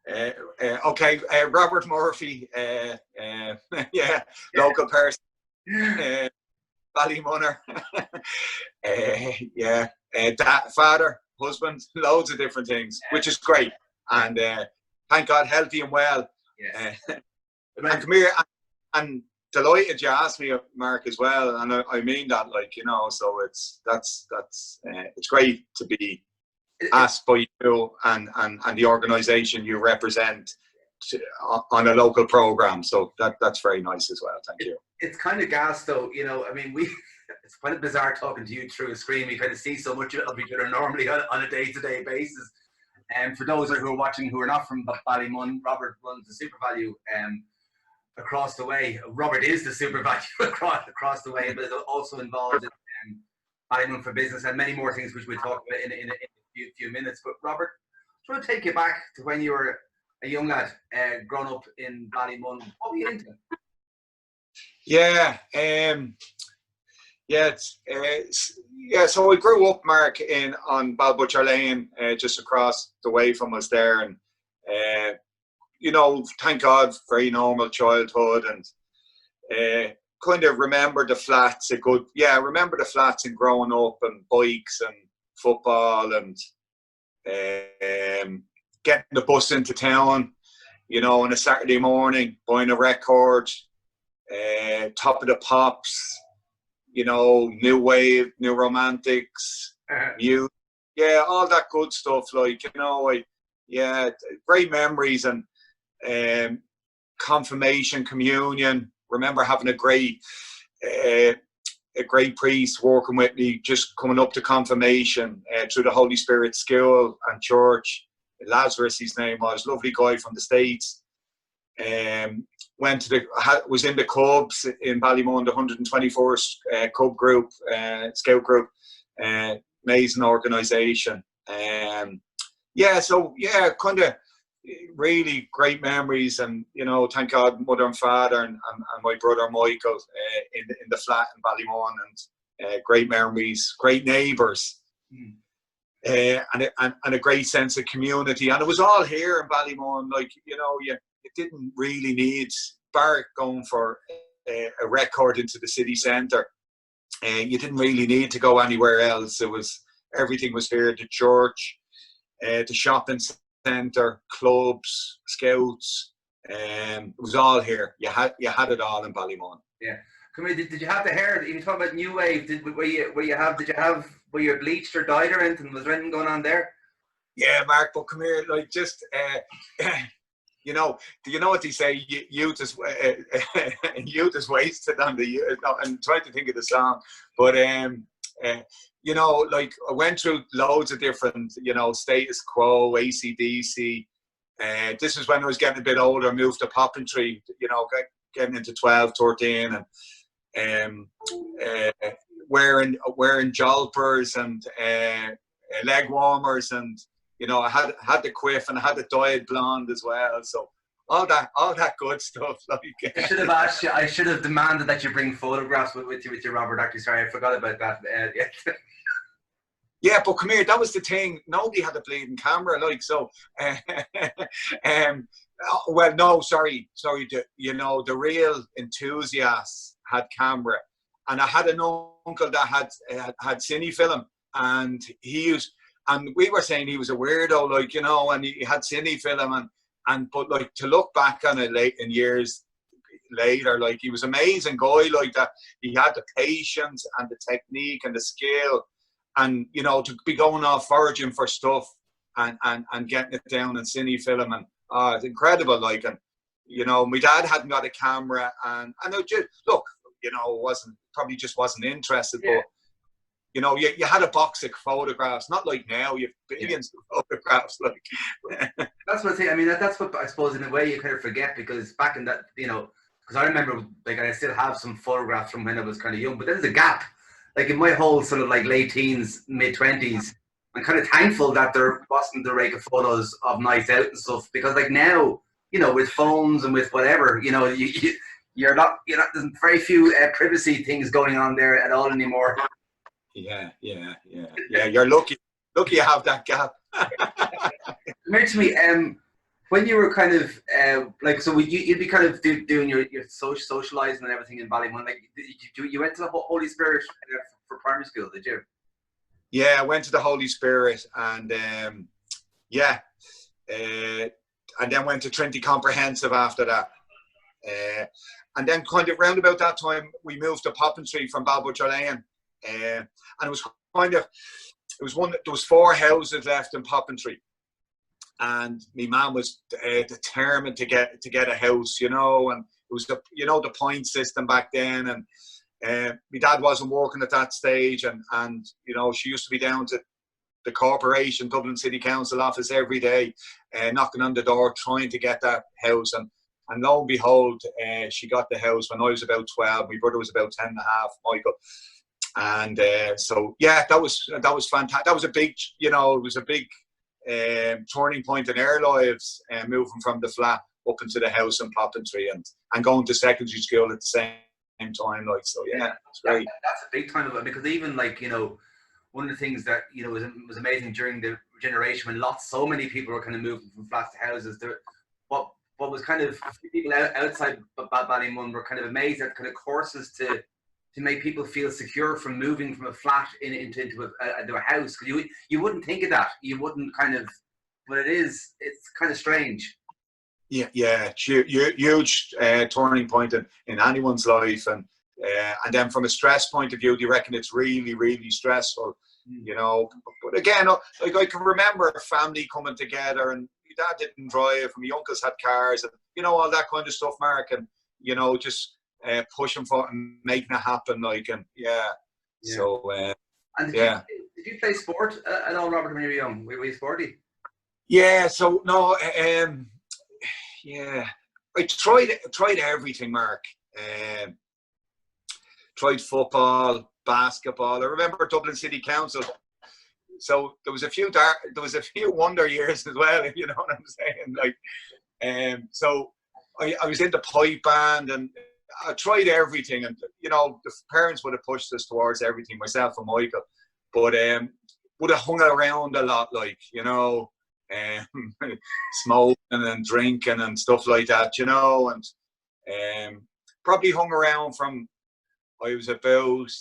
Okay, Robert Murphy, yeah, local person, Ballymunner, yeah, father, husband, loads of different things, which is great, and thank God, healthy and well. Yes. And come here, and delighted you asked me, Mark, as well, and I mean that, like, you know, so that's it's great to be asked by you and the organisation you represent on a local programme, so that's very nice as well. Thank you. It's kind of gas though, you know, I mean, it's kind of bizarre talking to you through a screen. We kind of see so much of each other normally on a day-to-day basis. And for those who are watching who are not from Ballymun, Robert runs the Super Value across the way. Robert is the Super Value across the way, but is also involved in Ballymun for Business and many more things which we'll talk about in a few minutes. But Robert, I want to take you back to when you were a young lad, grown up in Ballymun. What were you into? Yeah, so I grew up, Mark, on Balbutcher Lane, just across the way from us there, and you know, thank God, very normal childhood, and kind of remember the flats remember the flats and growing up, and bikes and football, and getting the bus into town, you know, on a Saturday morning, buying a record, Top of the Pops, you know, New Wave, New Romantics, all that good stuff. Like, you know, great memories, and confirmation, communion. Remember having a great priest working with me, just coming up to confirmation through the Holy Spirit School and Church. Lazarus, his name was, lovely guy from the States. Was in the Cubs in Ballymun, the 124th Cub group, Scout group, amazing organisation. Kind of really great memories, and you know, thank God, mother and father and my brother Michael in the flat in Ballymun, and great memories, great neighbours. And a great sense of community, and it was all here in Ballymun. Like, you know, you didn't really need, bar going for a record into the city centre, and you didn't really need to go anywhere else. Everything was here: the church, the shopping centre, clubs, scouts. It was all here. You had it all in Ballymun. Yeah. Come here, did you have the hair? You talk about New Wave. Were you bleached or dyed or anything? Was there anything going on there? Yeah, Mark, but come here, like, just you know, do you know what they say? Youth is wasted on the youth. I'm trying to think of the song, but you know, like, I went through loads of different, you know, Status Quo, AC/DC. This was when I was getting a bit older. Moved to Poppentry, you know, getting into 12, 13, and wearing jolpers and leg warmers, and you know, I had the quiff, and I had the dyed blonde as well. So all that good stuff. Like, I should have asked you. I should have demanded that you bring photographs with you, Robert. Actually, sorry, I forgot about that. Yeah, but come here. That was the thing. Nobody had a bleeding camera, like, so. Well, no, sorry. You know, the real enthusiasts had camera, and I had an uncle that had cine film, and and we were saying he was a weirdo, like, you know, and he had cine film, but like, to look back on it years later, like, he was an amazing guy, like that. He had the patience and the technique and the skill, and you know, to be going off foraging for stuff and getting it down in cine film, and it's incredible. Like, and you know, my dad hadn't got a camera, and I just, look, you know, probably just wasn't interested, but you know, you had a box of photographs, not like now, you have billions of photographs. Like, that's what I think. I mean, that's what I suppose in a way you kind of forget, because back in that, you know, because I remember, like, I still have some photographs from when I was kind of young, but there's a gap. Like, in my whole sort of like late teens, mid 20s, I'm kind of thankful that there wasn't the rake of photos of nights out and stuff, because like now, you know, with phones and with whatever, you know, you're not, there's very few privacy things going on there at all anymore. Yeah. You're lucky you have that gap. Come here to me. When you were kind of like, so you'd be kind of doing your socializing and everything in Ballymun. Like, you went to the Holy Spirit for primary school, did you? Yeah, I went to the Holy Spirit, and yeah, and then went to Trinity Comprehensive after that. And then kind of round about that time, we moved to Poppintree from Balbutcher Lane. And it was kind of, there was 4 houses left in Poppintree. And my mum was determined to get a house, you know, and it was the point system back then. And my dad wasn't working at that stage. And, you know, she used to be down to the corporation, Dublin City Council office every day, knocking on the door, trying to get that house. And lo and behold, she got the house when I was about 12. My brother was about 10 and a half, Michael. And so, yeah, that was fantastic. That was a big, you know, it was a big turning point in our lives, moving from the flat up into the house in Poppintree and going to secondary school at the same time. Like, so, yeah, it's great. That's a big time of it, because even, like, you know, one of the things that, you know, was amazing during the generation when so many people were kind of moving from flats to houses. What was kind of, people outside Ballymun were kind of amazed at kind of courses to make people feel secure from moving from a flat into a house. Because you wouldn't think of that. You wouldn't kind of, but it's kind of strange. Yeah, huge turning point in anyone's life, and then from a stress point of view, do you reckon it's really, really stressful? You know, but again, like, I can remember a family coming together, and my dad didn't drive, and my uncles had cars, and, you know, all that kind of stuff, Mark, and, you know, just pushing for it and making it happen, like, and yeah. So and did you play sport at all, Robert, when you were young? Were you sporty? Yeah, so no, yeah, I tried everything, Mark. Tried football, basketball. I remember Dublin City Council. So there was a few wonder years as well, if you know what I'm saying. Like, so I was in the pipe band, and I tried everything. And, you know, the parents would have pushed us towards everything, myself and Michael. But would have hung around a lot, like, you know, smoking and drinking and stuff like that, you know, and probably hung around from I was about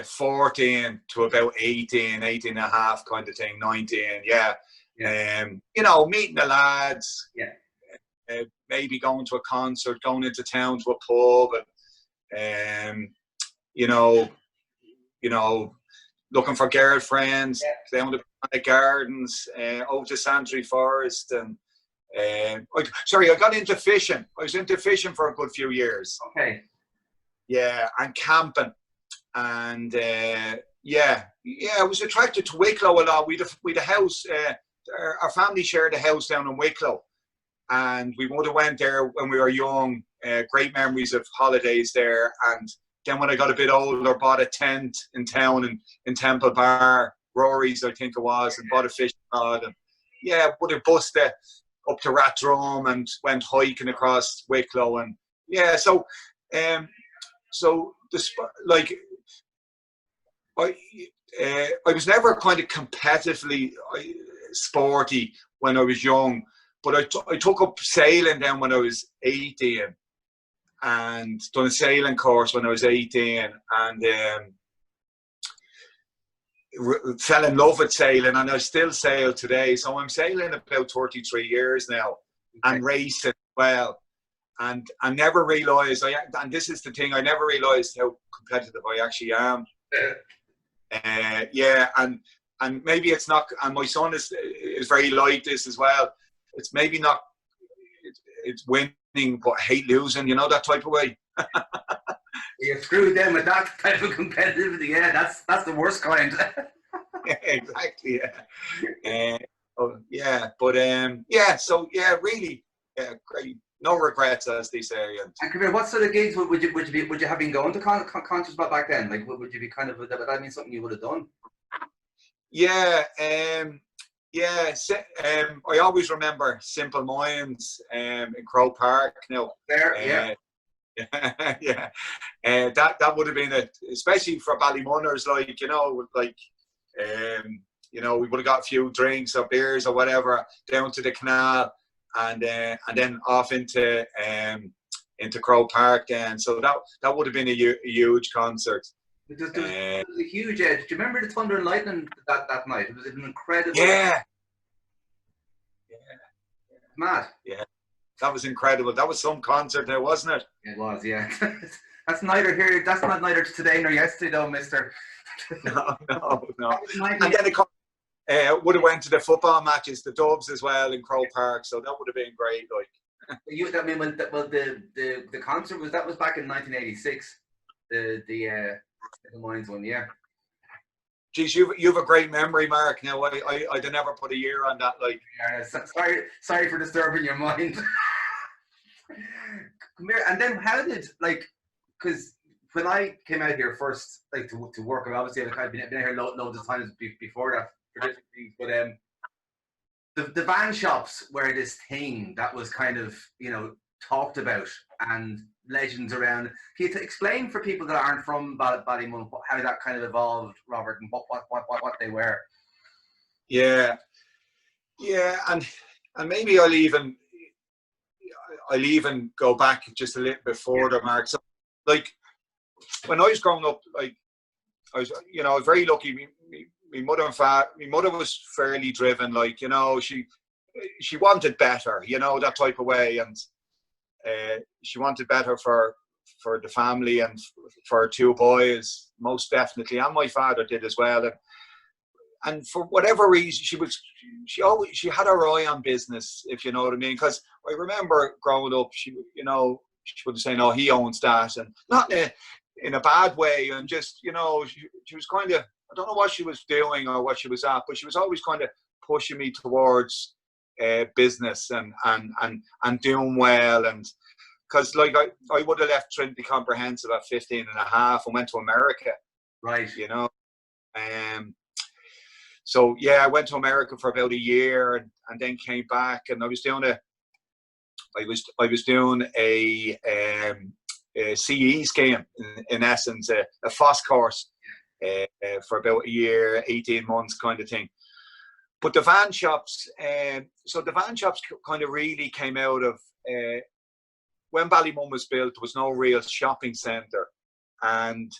14 to about 18 and a half kind of thing, 19, yeah. You know, meeting the lads, maybe going to a concert, going into town to a pub, and you know, looking for girlfriends, down the gardens, over to Santry Forest, and I got into fishing. I was into fishing for a good few years. Okay. Yeah, and camping, and I was attracted to Wicklow a lot. We'd a house. Our family shared a house down in Wicklow, and we would have went there when we were young. Great memories of holidays there. And then when I got a bit older, bought a tent in town in Temple Bar, Rory's, I think it was, and bought a fishing rod, and would have busted up to Rathdrum and went hiking across Wicklow, and so like I was never kind of competitively sporty when I was young, but I took up sailing then when I was 18, and done a sailing course when I was 18, and fell in love with sailing, and I still sail today. So I'm sailing about 33 years now, and racing well. And I never realised, and this is the thing, I never realised how competitive I actually am. And maybe it's not, and my son is very like this as well. It's maybe not, it's winning, but hate losing, you know, that type of way. You screwed them with that type of competitivity. Yeah, that's the worst kind. Exactly. Really, great. No regrets, as they say. And come here, what sort of gigs would you have been going to concerts about back then? Like, would you be kind of, would that mean something you would have done? I always remember Simple Minds in Crow Park. Now, that would have been it, especially for Ballymunners, like, you know, like you know, we would have got a few drinks or beers or whatever down to the canal, and then off into Crow Park. Then, so that would have been a huge concert. There was a huge edge. Do you remember the Thunder and Lightning that night? It was an incredible. Yeah. Mad. Yeah. That was incredible. That was some concert there, wasn't it? It was, yeah. That's neither here. That's not neither today nor yesterday, though, Mister. No. And then it would have went to the football matches, the Dubs as well in Crow Park. So that would have been great. Like, I mean, the concert was back in 1986. The Mines one, yeah. Geez, you've a great memory, Mark. Now I'd never put a year on that. Like, sorry for disturbing your mind. Come here, and then how did, like, because when I came out here first, like to work, obviously I've kind of been out here loads of times before that for different things, but the van shops were this thing that was kind of, you know, talked about and legends around. Can you explain for people that aren't from Ballymun how that kind of evolved, Robert, and what they were? Yeah, and maybe I'll even go back just a little bit further, Mark. So, like, when I was growing up, like, I was very lucky. My mother was fairly driven. Like, you know, she wanted better, you know, that type of way, and she wanted better for the family and for her two boys, most definitely, and my father did as well. And for whatever reason, she had her eye on business, if you know what I mean. Because I remember growing up, she would say, "No, he owns that," and not in a bad way, and just, you know, she was kind of, I don't know what she was doing or what she was at, but she was always kind of pushing me towards business and doing well. And because, like, I would have left Trinity Comprehensive at 15 and a half and went to America, right? You know, so yeah, I went to America for about a year and then came back, and I was doing a CE scheme, in essence, a FOSS course for about a year, 18 months kind of thing. But the van shops, so the van shops kind of really came out of, when Ballymun was built, there was no real shopping centre, and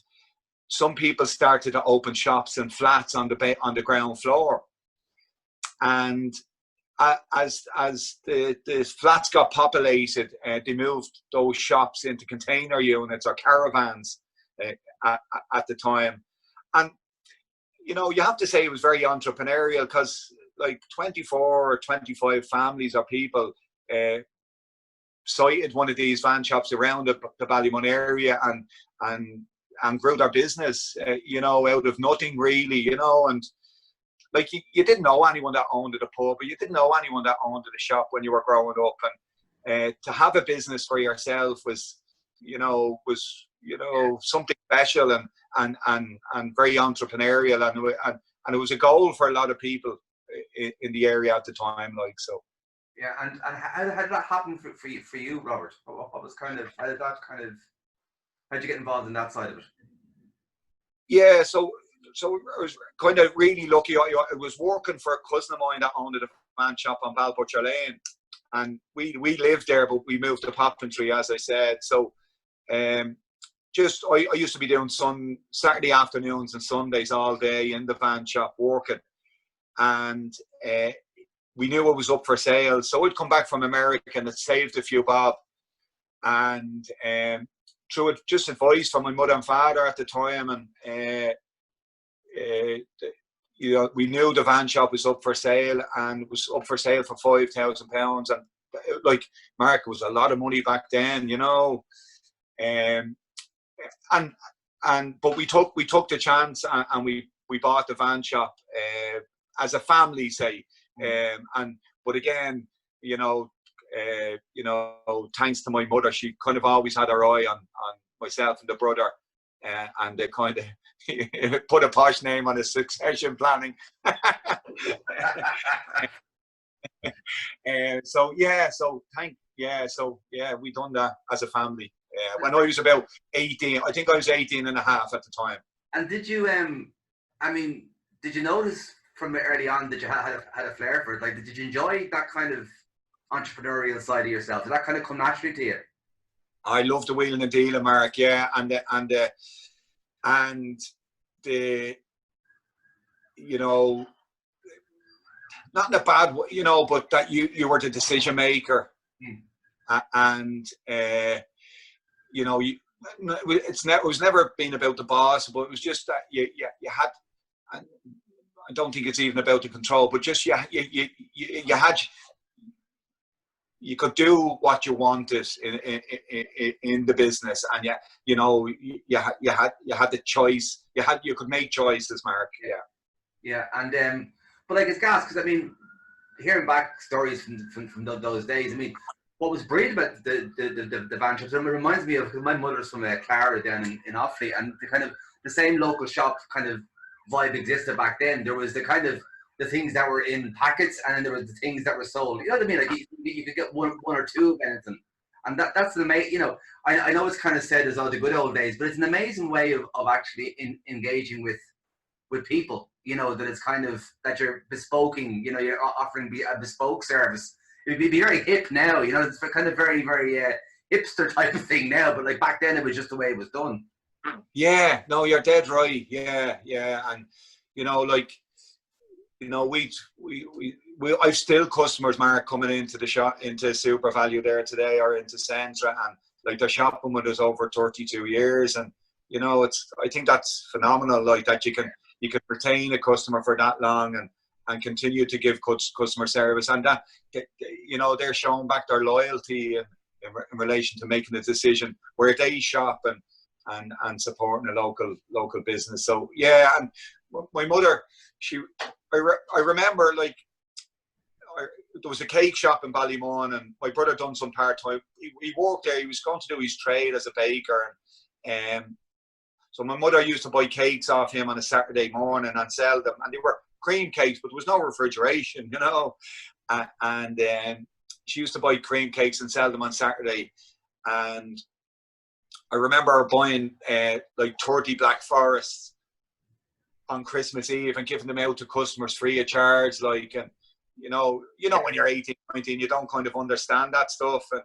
some people started to open shops and flats on the ground floor. And as the flats got populated, they moved those shops into container units or caravans at the time. And, you know, you have to say it was very entrepreneurial, because like 24 or 25 families or people sited one of these van shops around the Ballymun area and grew their business, you know, out of nothing really, you know. And like, you didn't know anyone that owned the pub, but you didn't know anyone that owned the shop when you were growing up. And to have a business for yourself was something special and very entrepreneurial, and it was a goal for a lot of people in the area at the time, like. So yeah. And how did that happen for you, Robert? What was kind of, how'd you get involved in that side of it? Yeah, so I was kind of really lucky. I was working for a cousin of mine that owned a van shop on Balbutcher Lane, and we lived there, but we moved to Poppentry, as I said. So I used to be doing Saturday afternoons and Sundays all day in the van shop working, and we knew it was up for sale. So I'd come back from America and it saved a few bob, and through just advice from my mother and father at the time, and you know, we knew the van shop was up for sale, and it was up for sale for £5,000, and like, Mark, it was a lot of money back then, you know. But we took the chance, and we bought the van shop as a family, say. But again, you know, thanks to my mother, she kind of always had her eye on myself and the brother, and they kind of put a posh name on his succession planning. So we done that as a family. When I was about 18, I think I was 18 and a half at the time. And did you, did you notice from early on that you had a flair for it? Like, did you enjoy that kind of entrepreneurial side of yourself? Did that kind of come naturally to you? I love the wheeling and dealing, Mark. Yeah, and the you know, not in a bad way, you know, but that you were the decision maker, and you know, it was never been about the boss, but it was just that you had. And I don't think it's even about the control, but just you had. You could do what you wanted in the business, and you know, you had the choice. You could make choices, Mark. Yeah, and but like it's gas, because I mean, hearing back stories from those days, I mean, what was brilliant about the van shops, it reminds me of, because my mother's from Clara down in Offaly, and the same local shop kind of vibe existed back then. There was the kind of the things that were in packets, and then there was the things that were sold. You know what I mean? Like you could get one or two of anything, and that's an amazing. You know, I know it's kind of said as the good old days, but it's an amazing way of actually engaging with people. You know, that it's kind of that you're bespoking. You know, you're offering a bespoke service. It'd be very hip now. You know, it's kind of very hipster type of thing now. But like back then, it was just the way it was done. Yeah, no, you're dead right. Yeah, and you know, like. You know, I've still customers, Mark, coming into the shop, into Super Value there today, or into Centra, and like they're shopping with us over 32 years, and you know, I think that's phenomenal. Like that you can retain a customer for that long and continue to give customer service, and that, you know, they're showing back their loyalty in relation to making a decision where they shop and supporting a local business. So yeah, and my mother, I remember, like, there was a cake shop in Ballymun, and my brother done some part-time. He worked there. He was going to do his trade as a baker. So my mother used to buy cakes off him on a Saturday morning and sell them. And they were cream cakes, but there was no refrigeration, you know. And she used to buy cream cakes and sell them on Saturday. And I remember her buying like 30 Black Forests on Christmas Eve and giving them out to customers free of charge, like, and you know when you're 18, 19, you don't kind of understand that stuff, and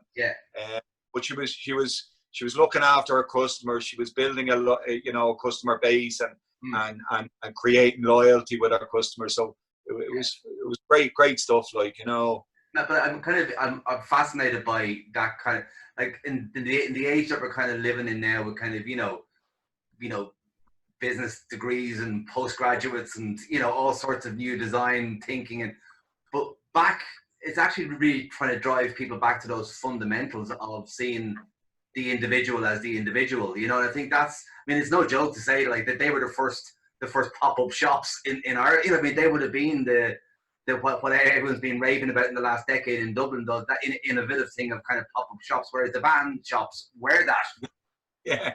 but she was looking after her customers. She was building a customer base and creating loyalty with her customers. So it was great stuff, like, you know. No, but I'm fascinated by that kind of, like, in the age that we're kind of living in now, with kind of you know business degrees and postgraduates and all sorts of new design thinking, but back, it's actually really trying to drive people back to those fundamentals of seeing the individual as the individual. And I think that's, I mean, it's no joke to say like that they were the first pop-up shops in our, I mean, they would have been the what everyone's been raving about in the last decade in Dublin, though, that innovative thing of kind of pop-up shops, whereas the van shops were that. Yeah.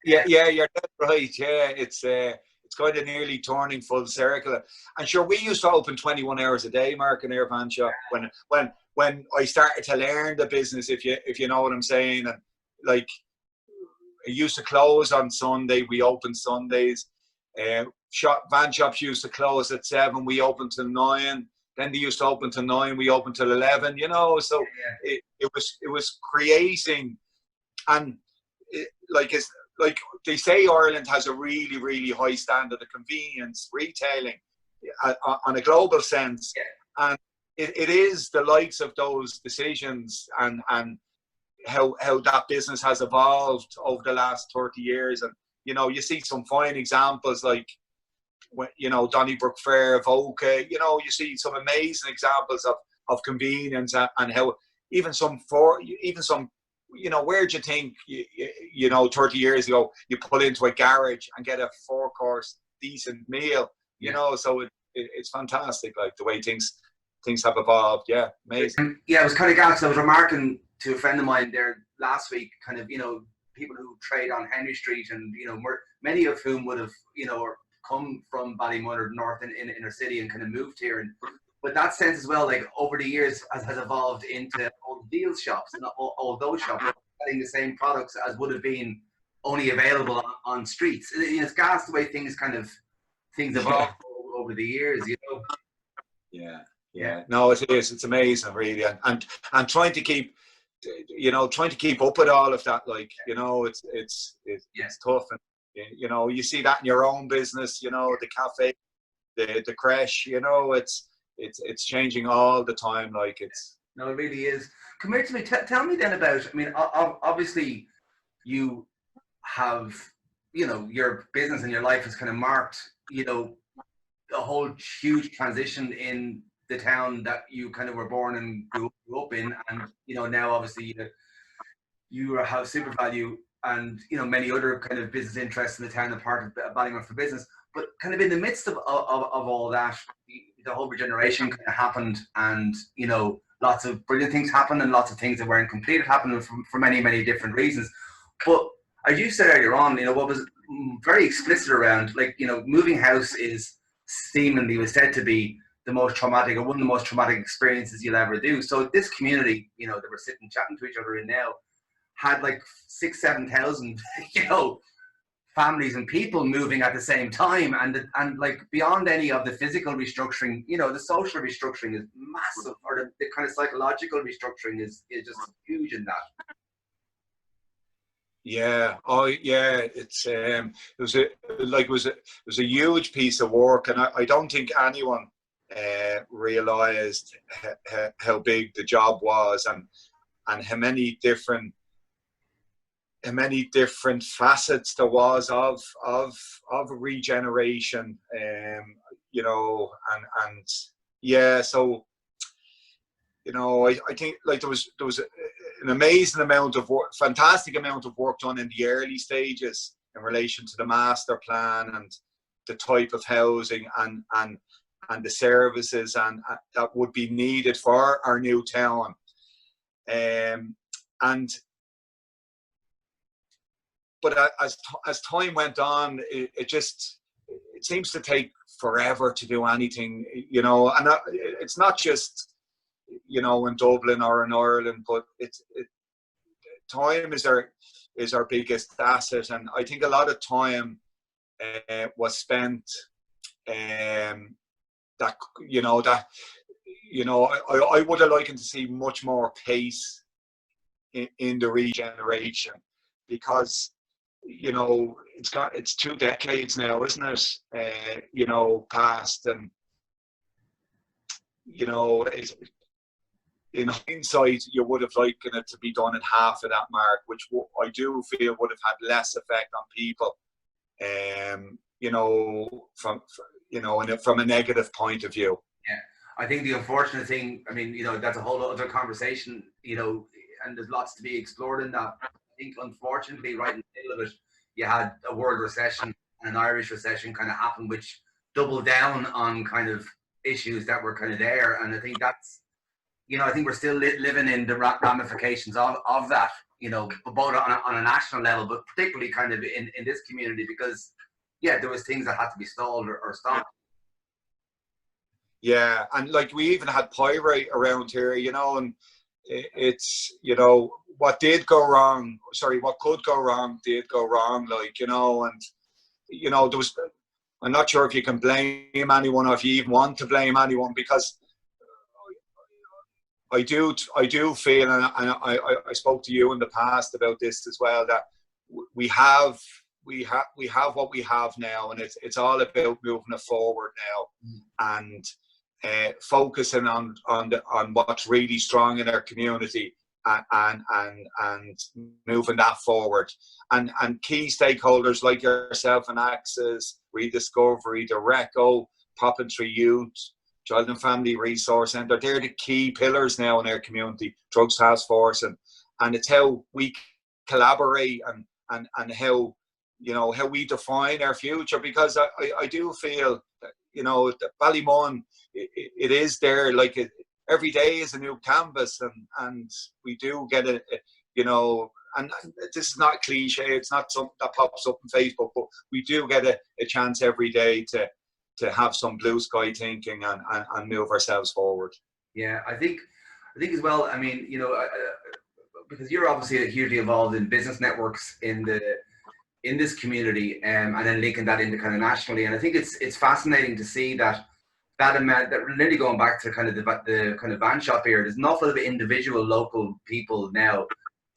Yeah, You're dead right. Yeah, it's kind of nearly turning full circle. And sure, we used to open 21 hours a day, Mark, in our van shop when I started to learn the business, if you know what I'm saying. And like, it used to close on Sunday. We opened Sundays. Van shops used to close at 7. We opened till 9. Then they used to open till 9. We opened till 11. So it was creating, and it's like they say, Ireland has a really, really high standard of convenience retailing on a global sense, and it is the likes of those decisions and how that business has evolved over the last 30 years. And you see some fine examples like Donnybrook Fair, Voca. You see some amazing examples of convenience and how even some where do you think 30 years ago you pull into a garage and get a 4-course decent meal? So it's fantastic, like the way things have evolved. Yeah, amazing. Yeah, it was kind of gas. I was remarking to a friend of mine there last week, kind of people who trade on Henry Street, and many of whom would have come from Ballymun or north in inner city and kind of moved here, and but that sense as well, like over the years has evolved into all the deals shops and all those shops selling the same products as would have been only available on streets. It's gas the way things evolve over the years, you know. Yeah. No, it is. It's amazing, really, and trying to keep, trying to keep up with all of that. Like, it's tough, and you see that in your own business. The cafe, the creche. It's changing all the time. Like it's. No, it really is. Come here to me. Tell me then about. I mean, obviously, you have, your business and your life has kind of marked, a whole huge transition in the town that you kind of were born and grew up in, and now obviously you have Super Value and many other kind of business interests in the town and part of Ballymun for Business. But kind of in the midst of all that, the whole regeneration kind of happened, and lots of brilliant things happened, and lots of things that weren't completed happened for many different reasons. But as you said earlier on, what was very explicit around, like, moving house is seemingly was said to be the most traumatic, or one of the most traumatic experiences you'll ever do. So this community, that we're sitting chatting to each other in now, had like 6,000-7,000, families and people moving at the same time, and like beyond any of the physical restructuring, the social restructuring is massive, or the kind of psychological restructuring is just huge in that. Yeah. Oh, yeah. It was a huge piece of work, and I don't think anyone realized how big the job was, and how many different facets there was of regeneration. And yeah. So I think like there was an amazing amount of work, fantastic amount of work done in the early stages in relation to the master plan and the type of housing and the services and that would be needed for our new town. But as time went on, it seems to take forever to do anything, and it's not just in Dublin or in Ireland, but time is our biggest asset, and I think a lot of time was spent I would have liked to see much more pace in the regeneration, because it's 2 decades now, isn't it? Past, and in hindsight, you would have liked it to be done in half of that mark, which I do feel would have had less effect on people, from a negative point of view. Yeah, I think the unfortunate thing, I mean, that's a whole other conversation, and there's lots to be explored in that. I think, unfortunately, right in the middle of it, you had a world recession and an Irish recession kind of happen, which doubled down on kind of issues that were kind of there. And I think that's, I think we're still living in the ramifications of that, both on a national level, but particularly kind of in this community, because, yeah, there was things that had to be stalled or stopped. Yeah, and like we even had pyrite around here, and it's, what did go wrong, what could go wrong did go wrong, and, there was, I'm not sure if you can blame anyone or if you even want to blame anyone, because I do feel, and I spoke to you in the past about this as well, that we have what we have now, and it's all about moving it forward now, and focusing on what's really strong in our community, and moving that forward, and key stakeholders like yourself and Access, Rediscovery, the RECO, Poppentry Youth, Child and Family Resource Centre, they're the key pillars now in our community, Drugs Task Force, and it's how we collaborate and how how we define our future, because I do feel that, that Ballymun, it is there, like every day is a new canvas, and we do get and this is not cliche, it's not something that pops up on Facebook, but we do get a chance every day to have some blue sky thinking and move ourselves forward. Yeah, I think as well, I mean, because you're obviously hugely involved in business networks in in this community, and then linking that into kind of nationally. And I think it's fascinating to see that amount, that really going back to kind of the kind of van shop here, there's an awful lot of individual local people now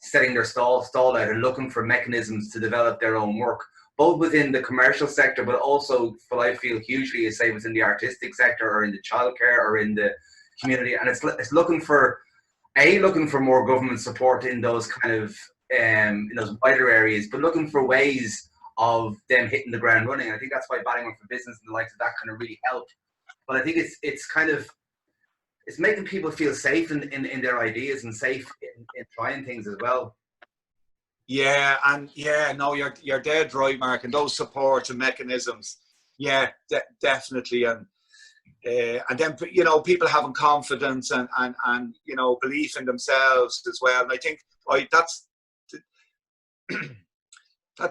setting their stall out and looking for mechanisms to develop their own work, both within the commercial sector, but also what I feel hugely is, say, within the artistic sector or in the childcare or in the community. And it's looking for more government support in those kind of in those wider areas, but looking for ways of them hitting the ground running. I think that's why Ballymun for Business and the likes of that kind of really help. But I think it's kind of, it's making people feel safe in their ideas and safe in trying things as well. Yeah, and yeah, no, you're dead right, Mark. And those supports and mechanisms, yeah, definitely. And then, you know, people having confidence and you know, belief in themselves as well. And I think that's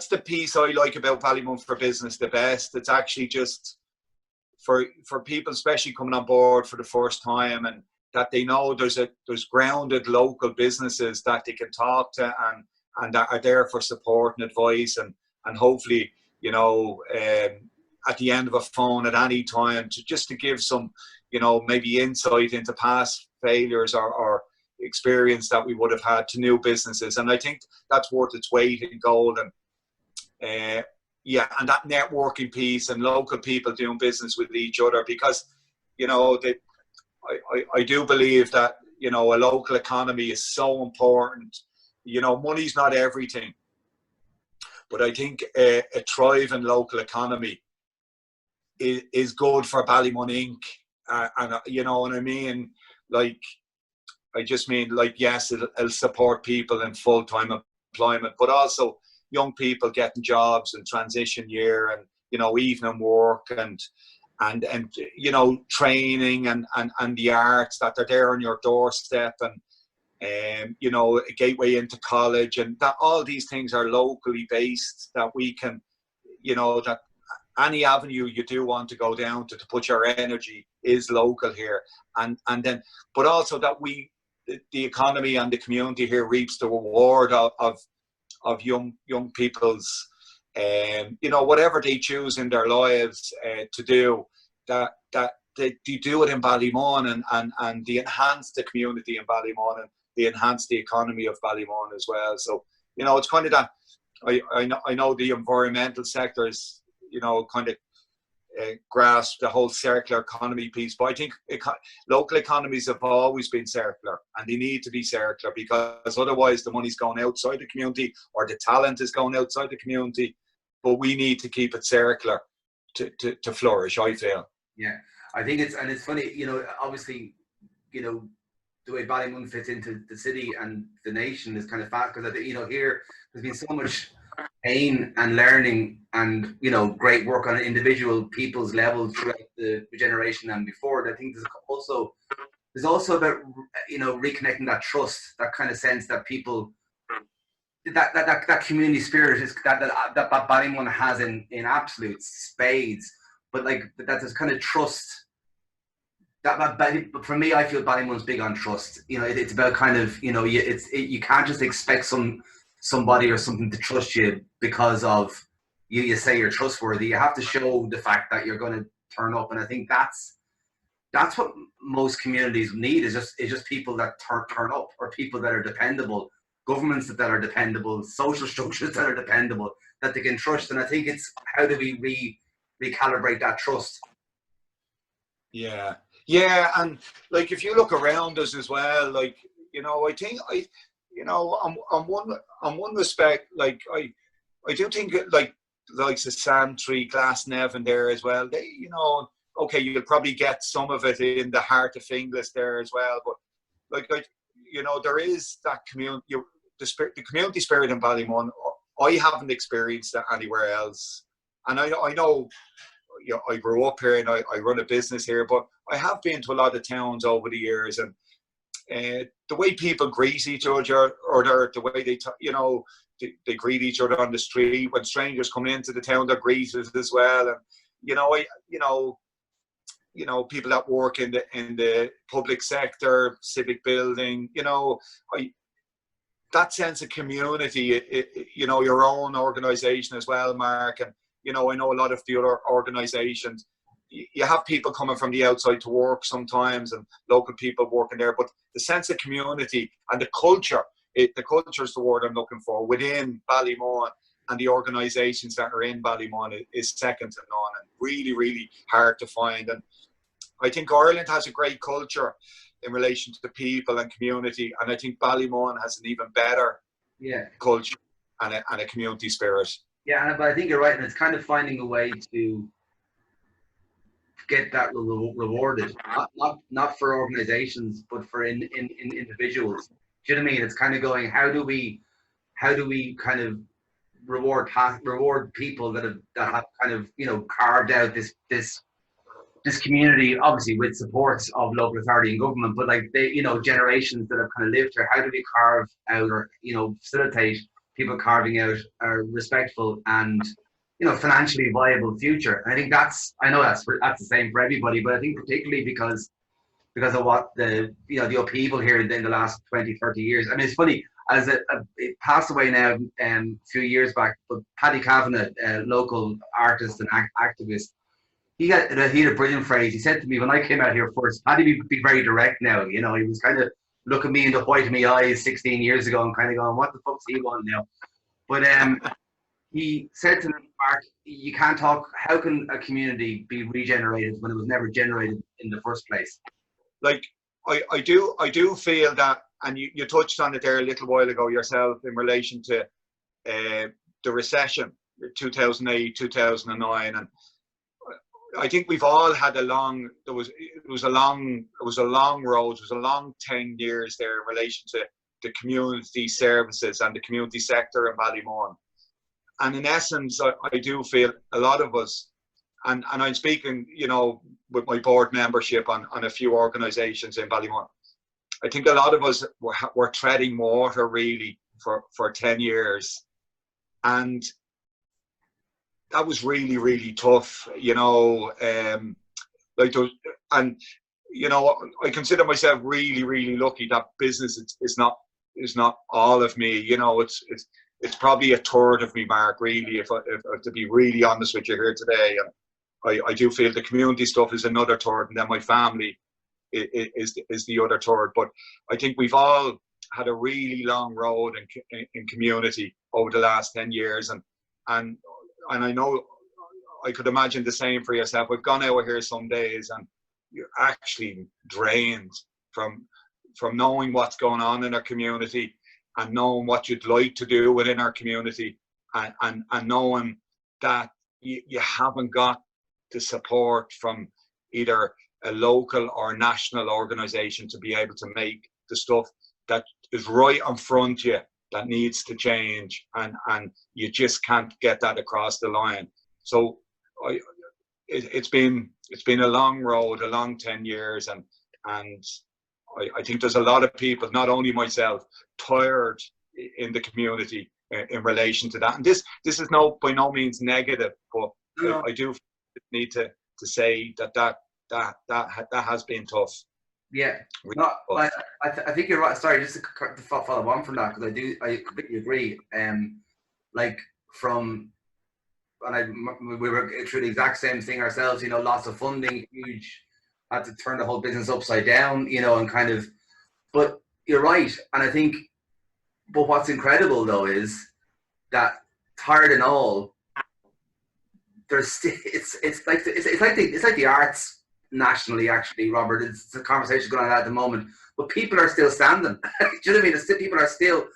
the piece I like about Ballymun for Business the best. It's actually just for people, especially coming on board for the first time, and that they know there's grounded local businesses that they can talk to and that are there for support and advice, and hopefully, you know, at the end of a phone at any time to give some, you know, maybe insight into past failures or experience that we would have had to new businesses. And I think that's worth its weight in gold. And yeah, and that networking piece and local people doing business with each other, because, you know, I do believe that, you know, a local economy is so important. You know, money's not everything, but I think a thriving local economy is good for Ballymun Inc. And you know what I mean? Like, I just mean, like, yes, it'll support people in full-time employment, but also young people getting jobs and transition year, and, you know, evening work and you know, training and the arts that are there on your doorstep, and you know, a gateway into college, and that all these things are locally based, that we can, you know, that any avenue you do want to go down to put your energy is local here, and then, but also that the economy and the community here reaps the reward of young people's, you know, whatever they choose in their lives to do, that they do it in Ballymun, and they enhance the community in Ballymun, and they enhance the economy of Ballymun as well. So, you know, it's kind of that, I know the environmental sector is, you know, kind of grasp the whole circular economy piece, but I think local economies have always been circular, and they need to be circular, because otherwise the money's going outside the community, or the talent is going outside the community. But we need to keep it circular to flourish, I feel. Yeah, I think it's funny, you know, obviously, you know, the way Ballymun fits into the city and the nation is kind of fast, because, you know, here there's been so much pain and learning and, you know, great work on individual people's levels throughout the generation and before. I think there's also about, you know, reconnecting that trust, that kind of sense that people, that community spirit is that Ballymun has in absolute spades, but like that there's kind of trust. That for me, I feel Ballymun's big on trust. You know, it's about kind of, you know, you can't just expect somebody or something to trust you because of you say you're trustworthy. You have to show the fact that you're going to turn up, and I think that's what most communities need, is just people that turn up, or people that are dependable, governments that are dependable, social structures that are dependable, that they can trust. And I think it's, how do we recalibrate that trust? Yeah, and like, if you look around us as well, like, you know, I think you know, on one respect, like, I do think, like the Santry, Glasnevin there as well, they, you know, okay, you'll probably get some of it in the heart of Finglas there as well, but like, you know, there is that community, the community spirit in Ballymun. I haven't experienced that anywhere else, and I know, you know, I grew up here and I run a business here, but I have been to a lot of towns over the years, and the way people greet each other, or the way they, you know, they greet each other on the street. When strangers come into the town, they're greeted as well. And, you know, people that work in the public sector, civic building, you know, that sense of community, you know, your own organisation as well, Mark, and you know, I know a lot of the other organisations. You have people coming from the outside to work sometimes, and local people working there. But the sense of community and the culture, the culture is the word I'm looking for within Ballymun, and the organisations that are in Ballymun is second to none, and really, really hard to find. And I think Ireland has a great culture in relation to the people and community, and I think Ballymun has an even better culture and a community spirit. Yeah, but I think you're right, and it's kind of finding a way to get that rewarded, not for organizations, but for in individuals. Do you know what I mean? It's kind of going, how do we kind of reward people that have kind of, you know, carved out this community, obviously with supports of local authority and government, but like they, you know, generations that have kind of lived here. How do we carve out, or, you know, facilitate people carving out a respectful and, you know, financially viable future? And I think I know that's the same for everybody, but I think particularly because of what the the upheaval here in the last 20, 30 years. I mean, it's funny, as it passed away now a few years back, but Paddy Kavanagh, a local artist and activist, he had a brilliant phrase. He said to me when I came out here first, Paddy, be very direct now. You know, he was kind of looking me in the white of my eyes 16 years ago and kind of going, what the fuck's he want now? But he said to me, Mark, you can't talk, how can a community be regenerated when it was never generated in the first place? Like, I do feel that, and you touched on it there a little while ago yourself in relation to the recession, 2008, 2009, and I think we've all had it was a long road. It was a long 10 years there in relation to the community services and the community sector in Ballymun. And in essence, I do feel a lot of us, and I'm speaking, you know, with my board membership on a few organisations in Ballymun, I think a lot of us were treading water really for 10 years. And that was really, really tough, you know, like those, and, you know, I consider myself really, really lucky that business is not all of me, you know, it's probably a third of me, Mark, really, if to be really honest with you here today. And I do feel the community stuff is another third, and then my family is the other third. But I think we've all had a really long road in community over the last 10 years. And I know I could imagine the same for yourself. We've gone out here some days and you're actually drained from knowing what's going on in our community and knowing what you'd like to do within our community, and knowing that you haven't got the support from either a local or national organisation to be able to make the stuff that is right in front of you that needs to change, and you just can't get that across the line. So it's been a long road, a long 10 years, and I think there's a lot of people, not only myself, tired in the community in relation to that. And this is by no means negative, but no. I do need to say that has been tough. Yeah, no, I think you're right. Sorry, just to follow on from that, because I completely agree. Like we were through the exact same thing ourselves. You know, lots of funding, huge, had to turn the whole business upside down. You know, and kind of. But you're right, and I think. But what's incredible though is that, tired and all, there's still it's like the arts. Nationally, actually, Robert, it's a conversation going on at the moment, but people are still standing. Do you know what I mean? People are still,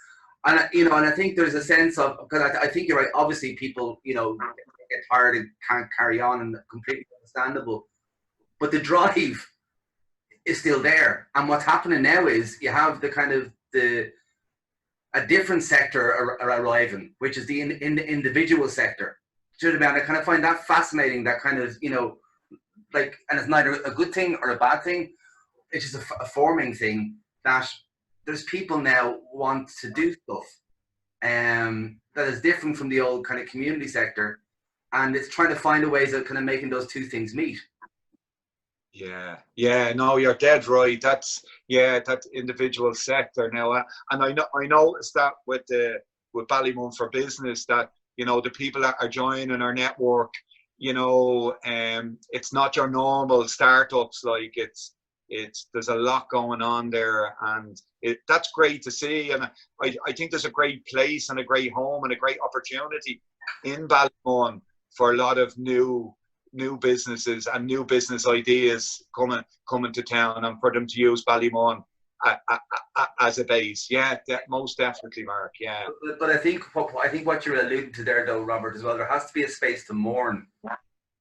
and you know, and I think there's a sense of, because I think you're right. Obviously, people, you know, get tired and can't carry on, and completely understandable. But the drive is still there, and what's happening now is you have the kind of a different sector arriving, which is in the individual sector. Do you know what I mean? I kind of find that fascinating. That kind of, you know. Like, and it's neither a good thing or a bad thing. It's just a forming thing that there's people now want to do stuff that is different from the old kind of community sector, and it's trying to find a ways of kind of making those two things meet. Yeah. No, you're dead right. That's that individual sector now, and I noticed that with Ballymun for Business that the people that are joining our network, it's not your normal startups. Like it's there's a lot going on there, and that's great to see. And I think there's a great place and a great home and a great opportunity in Ballymun for a lot of new businesses and new business ideas coming to town, and for them to use Ballymun as a base. Yeah, most definitely, Mark. Yeah. But I think what you're alluding to there, though, Robert, as well, there has to be a space to mourn,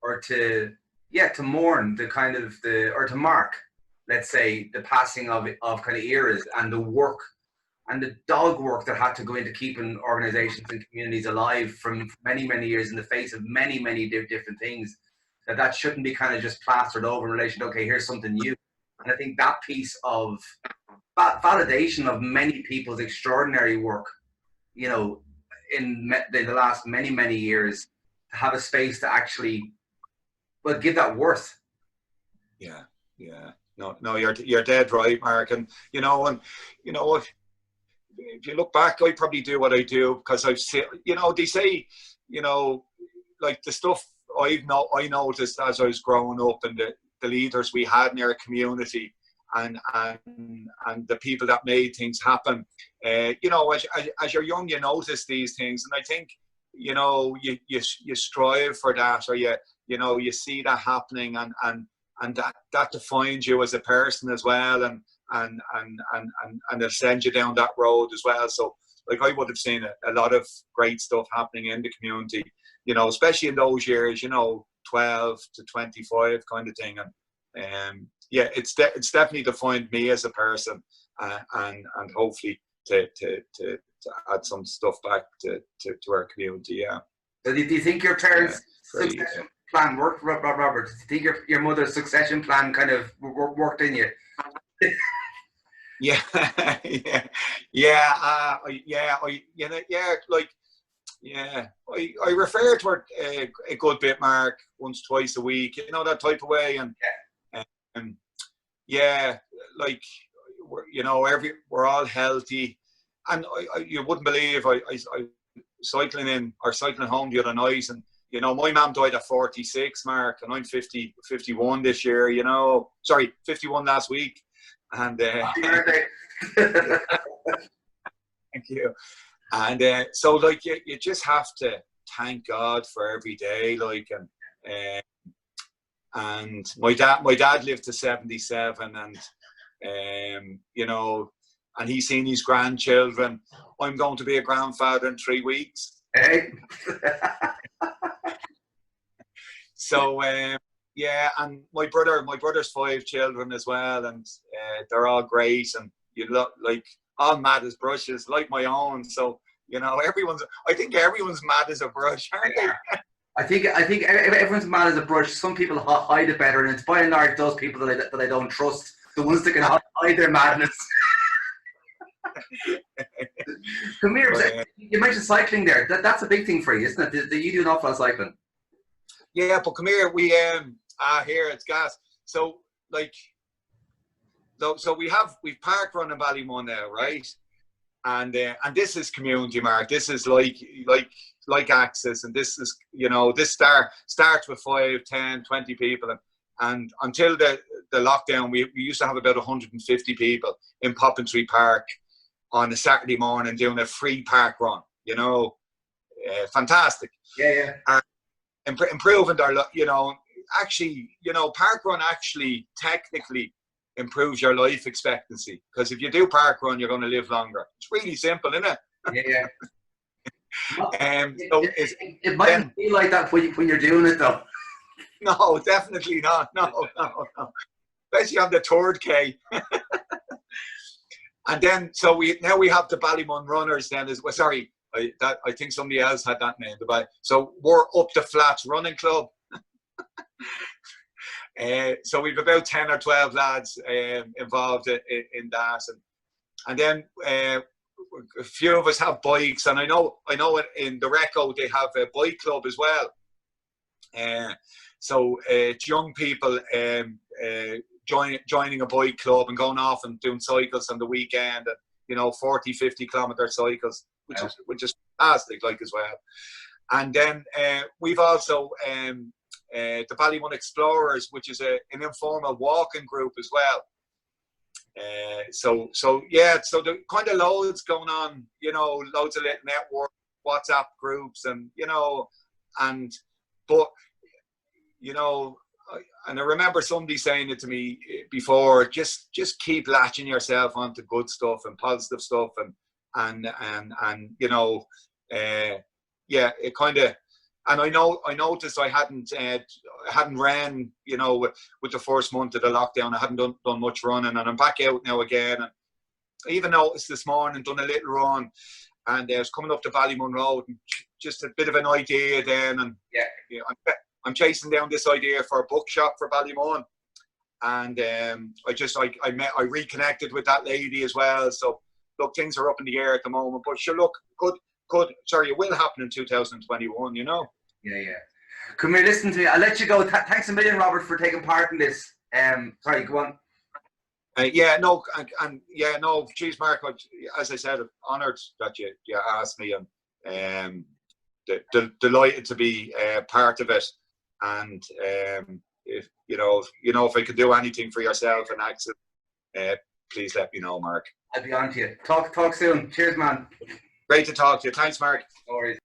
or to mourn the kind of or to mark, let's say, the passing of kind of eras and the work and the dog work that had to go into keeping organizations and communities alive from many, many years in the face of many, many different things. That shouldn't be kind of just plastered over in relation to, okay, here's something new. And I think that piece of validation of many people's extraordinary work, in the last many, many years, to have a space to actually, give that worth. Yeah. No, you're dead right, Mark. And if you look back, I probably do what I do because I've seen, they say, like the stuff I noticed as I was growing up, and the leaders we had in our community, and the people that made things happen. As you're young, you notice these things, and I think you strive for that, or you see that happening, and that defines you as a person as well, and it'll send you down that road as well. So, like, I would have seen a lot of great stuff happening in the community, especially in those years, 12 to 25 kind of thing. And it's definitely defined me as a person, and hopefully to add some stuff back to our community. Yeah. So do you think your parents' succession plan worked, Robert? Do you think your mother's succession plan kind of worked in you? I refer to her a good bit, Mark, once, twice a week, that type of way, and like we're all healthy, and you wouldn't believe I cycling home the other night, and my mum died at 46, Mark, and I'm 51 this year. Sorry, 51 last week. And thank you. And so, like, you just have to thank God for every day, like, and my dad lived to 77, and and he's seen his grandchildren. I'm going to be a grandfather in 3 weeks. Hey. So and my brother's 5 children as well, and they're all great, and you look like all mad as brushes, like my own. So I think everyone's mad as a brush, aren't they? I think everyone's mad as a brush. Some people hide it better, and it's by and large those people that I don't trust, the ones that can hide their madness. Come here, you mentioned cycling there. That's a big thing for you, isn't it? You do an awful lot of cycling. Yeah, but come here, we here it's gas. So, like, so we've park run in Ballymun now, right? And this is community, Mark. This is like access, and this is this starts with 5, 10, 20 people, and until the lockdown, we used to have about 150 people in Poppintree Park on a Saturday morning doing a free park run. Fantastic. Yeah. And improving their, actually, park run actually technically improves your life expectancy, because if you do park run, you're going to live longer. It's really simple, isn't it? Yeah. So it mightn't be like that when you're doing it, though. No, definitely not. No. Especially on the 3rd K. And then, so we have the Ballymun Runners then as well. Sorry, I think somebody else had that name. So we're Up the Flats Running Club. So we've about 10 or 12 lads involved in that, and then a few of us have bikes, and I know in the Reco they have a bike club as well. So it's young people joining a bike club and going off and doing cycles on the weekend, and, you know, 40, 50 kilometre cycles, which is fantastic, like, as well. And then we've also the Ballymun Explorers, which is an informal walking group as well. So the kind of loads going on, you know, loads of little network WhatsApp groups, and, you know, but, you know, and I remember somebody saying it to me before, just keep latching yourself onto good stuff and positive stuff, and you know, it kind of, and I noticed I hadn't ran, you know, with the first month of the lockdown. I hadn't done much running, and I'm back out now again. And I even noticed this morning, done a little run, and I was coming up the Ballymun Road, and just a bit of an idea then, and you know, I'm chasing down this idea for a bookshop for Ballymun, and I reconnected with that lady as well. So look, things are up in the air at the moment, but sure, look, sorry, it will happen in 2021, you know. Yeah. Come here, listen to me. I'll let you go. Thanks a million, Robert, for taking part in this. Sorry, go on. Geez, Mark, as I said, I'm honoured that you asked me, and delighted to be part of it. And if if I could do anything for yourself and Axel, please let me know, Mark. I'll be on to you. Talk soon. Cheers, man. Great to talk to you. Thanks, Mark. No worries.